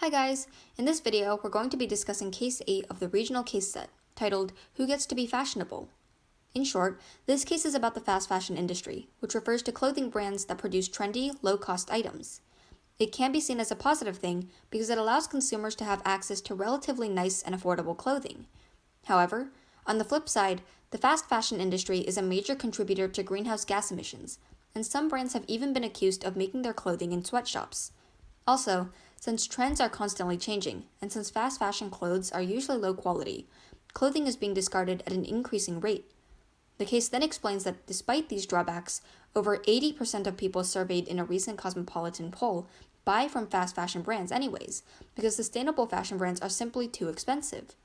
Hi guys! In this video, we're going to be discussing Case 8 of the regional case set, titled, Who Gets to be Fashionable? In short, this case is about the fast fashion industry, which refers to clothing brands that produce trendy, low-cost items. It can be seen as a positive thing because it allows consumers to have access to relatively nice and affordable clothing. However, on the flip side, the fast fashion industry is a major contributor to greenhouse gas emissions, and some brands have even been accused of making their clothing in sweatshops. Also, since trends are constantly changing, and since fast fashion clothes are usually low quality, clothing is being discarded at an increasing rate. The case then explains that despite these drawbacks, over 80% of people surveyed in a recent Cosmopolitan poll buy from fast fashion brands anyways, because sustainable fashion brands are simply too expensive.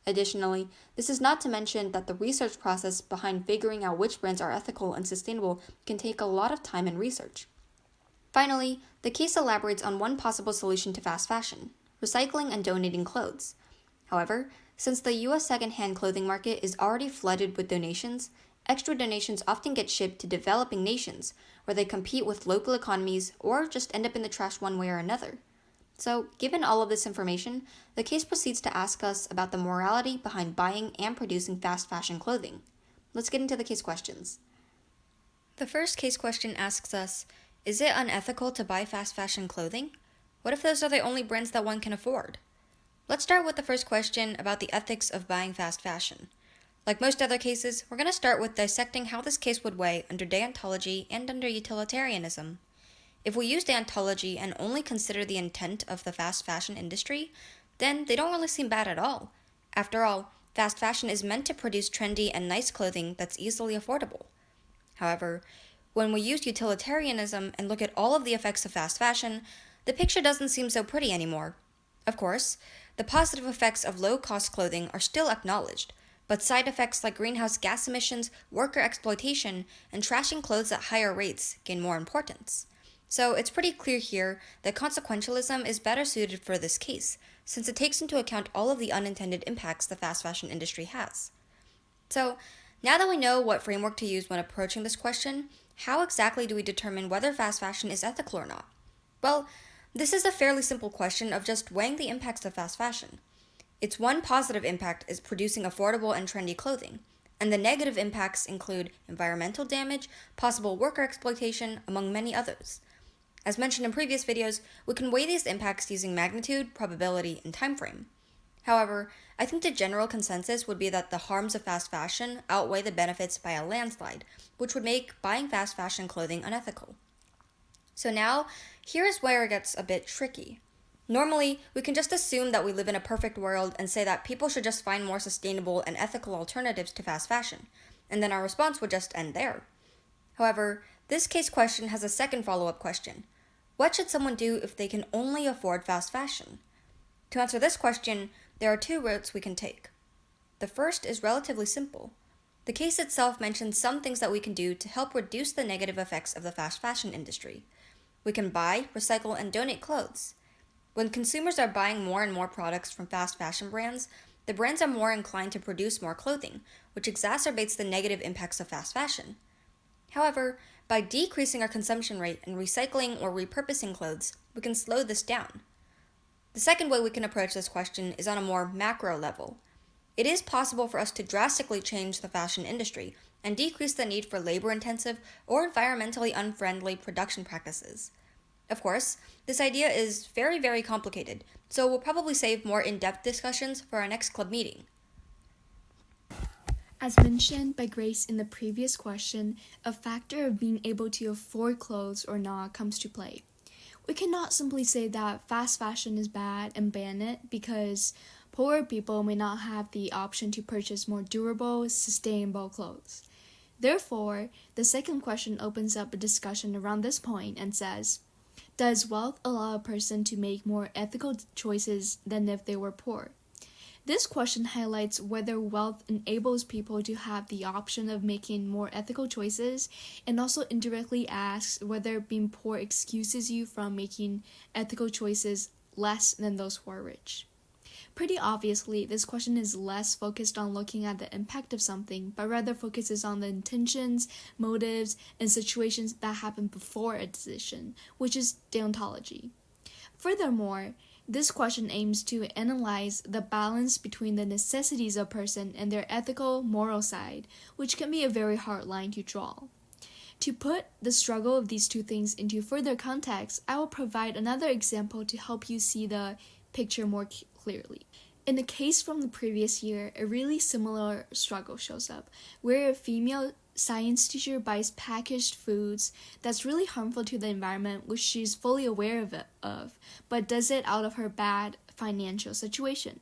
Additionally, this is not to mention that the research process behind figuring out which brands are ethical and sustainable can take a lot of time and research. Finally, the case elaborates on one possible solution to fast fashion: recycling and donating clothes. However, since the US secondhand clothing market is already flooded with donations, extra donations often get shipped to developing nations, where they compete with local economies or just end up in the trash one way or another. So, given all of this information, the case proceeds to ask us about the morality behind buying and producing fast fashion clothing. Let's get into the case questions. The first case question asks us, is it unethical to buy fast fashion clothing? What if those are the only brands that one can afford? Let's start with the first question about the ethics of buying fast fashion. Like most other cases, we're going to start with dissecting how this case would weigh under deontology and under utilitarianism. If we use deontology and only consider the intent of the fast fashion industry, then they don't really seem bad at all. After all, fast fashion is meant to produce trendy and nice clothing that's easily affordable. However, when we use utilitarianism and look at all of the effects of fast fashion, the picture doesn't seem so pretty anymore. Of course, the positive effects of low-cost clothing are still acknowledged, but side effects like greenhouse gas emissions, worker exploitation, and trashing clothes at higher rates gain more importance. So it's pretty clear here that consequentialism is better suited for this case, since it takes into account all of the unintended impacts the fast fashion industry has. So, now that we know what framework to use when approaching this question, how exactly do we determine whether fast fashion is ethical or not? Well, this is a fairly simple question of just weighing the impacts of fast fashion. Its one positive impact is producing affordable and trendy clothing, and the negative impacts include environmental damage, possible worker exploitation, among many others. As mentioned in previous videos, we can weigh these impacts using magnitude, probability, and time frame. However, I think the general consensus would be that the harms of fast fashion outweigh the benefits by a landslide, which would make buying fast fashion clothing unethical. So now, here is where it gets a bit tricky. Normally, we can just assume that we live in a perfect world and say that people should just find more sustainable and ethical alternatives to fast fashion, and then our response would just end there. However, this case question has a second follow-up question. What should someone do if they can only afford fast fashion? To answer this question, there are two routes we can take. The first is relatively simple. The case itself mentions some things that we can do to help reduce the negative effects of the fast fashion industry. We can buy, recycle, and donate clothes. When consumers are buying more and more products from fast fashion brands, the brands are more inclined to produce more clothing, which exacerbates the negative impacts of fast fashion. However, by decreasing our consumption rate and recycling or repurposing clothes, we can slow this down. The second way we can approach this question is on a more macro level. It is possible for us to drastically change the fashion industry and decrease the need for labor-intensive or environmentally unfriendly production practices. Of course, this idea is very, very complicated, so we'll probably save more in-depth discussions for our next club meeting. As mentioned by Grace in the previous question, a factor of being able to afford clothes or not comes to play. We cannot simply say that fast fashion is bad and ban it because poorer people may not have the option to purchase more durable, sustainable clothes. Therefore, the second question opens up a discussion around this point and says, does wealth allow a person to make more ethical choices than if they were poor? This question highlights whether wealth enables people to have the option of making more ethical choices, and also indirectly asks whether being poor excuses you from making ethical choices less than those who are rich. Pretty obviously, this question is less focused on looking at the impact of something, but rather focuses on the intentions, motives, and situations that happen before a decision, which is deontology. Furthermore, This question aims to analyze the balance between the necessities of a person and their ethical, moral side, which can be a very hard line to draw. To put the struggle of these two things into further context, I will provide another example to help you see the picture more clearly. In a case from the previous year, a really similar struggle shows up, where a female science teacher buys packaged foods that's really harmful to the environment, which she's fully aware of, but does it out of her bad financial situation.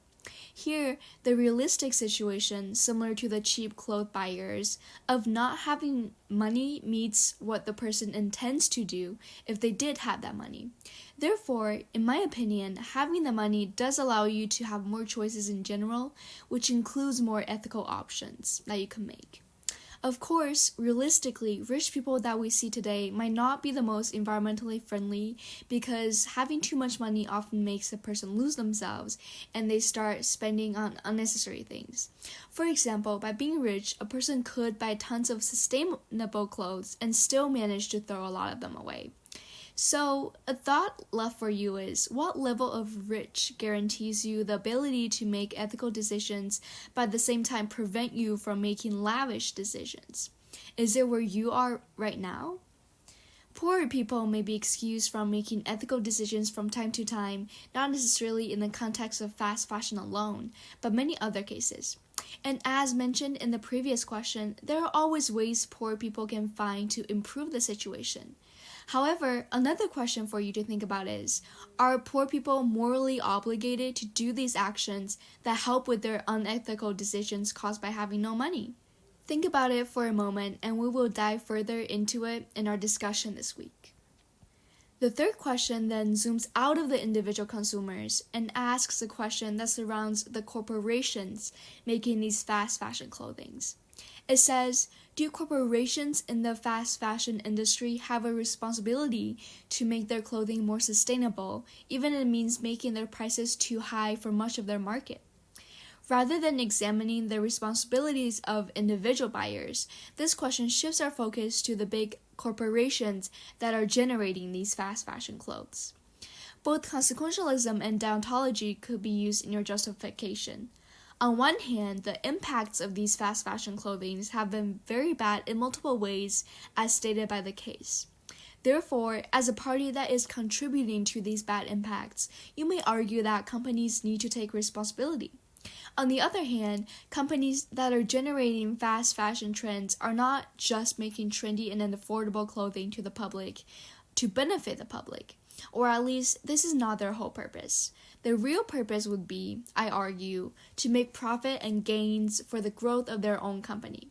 Here, the realistic situation, similar to the cheap clothes buyers, of not having money meets what the person intends to do if they did have that money. Therefore, in my opinion, having the money does allow you to have more choices in general, which includes more ethical options that you can make. Of course, realistically, rich people that we see today might not be the most environmentally friendly because having too much money often makes a person lose themselves and they start spending on unnecessary things. For example, by being rich, a person could buy tons of sustainable clothes and still manage to throw a lot of them away. So, a thought left for you is, what level of rich guarantees you the ability to make ethical decisions, but at the same time prevent you from making lavish decisions? Is it where you are right now? Poorer people may be excused from making ethical decisions from time to time, not necessarily in the context of fast fashion alone, but many other cases. And as mentioned in the previous question, there are always ways poor people can find to improve the situation. However, another question for you to think about is, are poor people morally obligated to do these actions that help with their unethical decisions caused by having no money? Think about it for a moment and we will dive further into it in our discussion this week. The third question then zooms out of the individual consumers and asks a question that surrounds the corporations making these fast fashion clothings. It says, do corporations in the fast fashion industry have a responsibility to make their clothing more sustainable, even if it means making their prices too high for much of their market? Rather than examining the responsibilities of individual buyers, this question shifts our focus to the big corporations that are generating these fast fashion clothes. Both consequentialism and deontology could be used in your justification. On one hand, the impacts of these fast fashion clothing have been very bad in multiple ways, as stated by the case. Therefore, as a party that is contributing to these bad impacts, you may argue that companies need to take responsibility. On the other hand, companies that are generating fast fashion trends are not just making trendy and affordable clothing to the public to benefit the public, or at least this is not their whole purpose. Their real purpose would be, I argue, to make profit and gains for the growth of their own company.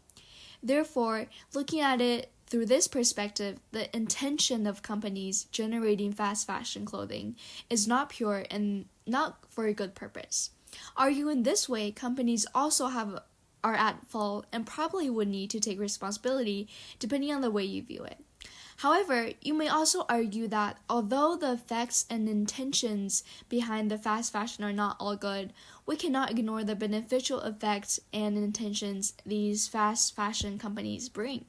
Therefore, looking at it through this perspective, the intention of companies generating fast fashion clothing is not pure and not for a good purpose. Arguing this way, companies also are at fault and probably would need to take responsibility depending on the way you view it. However, you may also argue that although the effects and intentions behind the fast fashion are not all good, we cannot ignore the beneficial effects and intentions these fast fashion companies bring.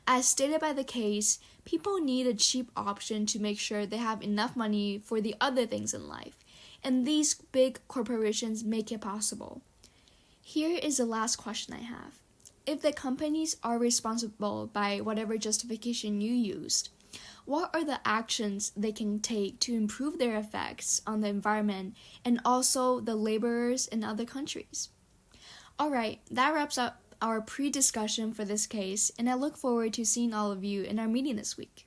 As stated by the case, people need a cheap option to make sure they have enough money for the other things in life, and these big corporations make it possible. Here is the last question I have. If the companies are responsible by whatever justification you used, what are the actions they can take to improve their effects on the environment and also the laborers in other countries? Alright, that wraps up our pre-discussion for this case, and I look forward to seeing all of you in our meeting this week.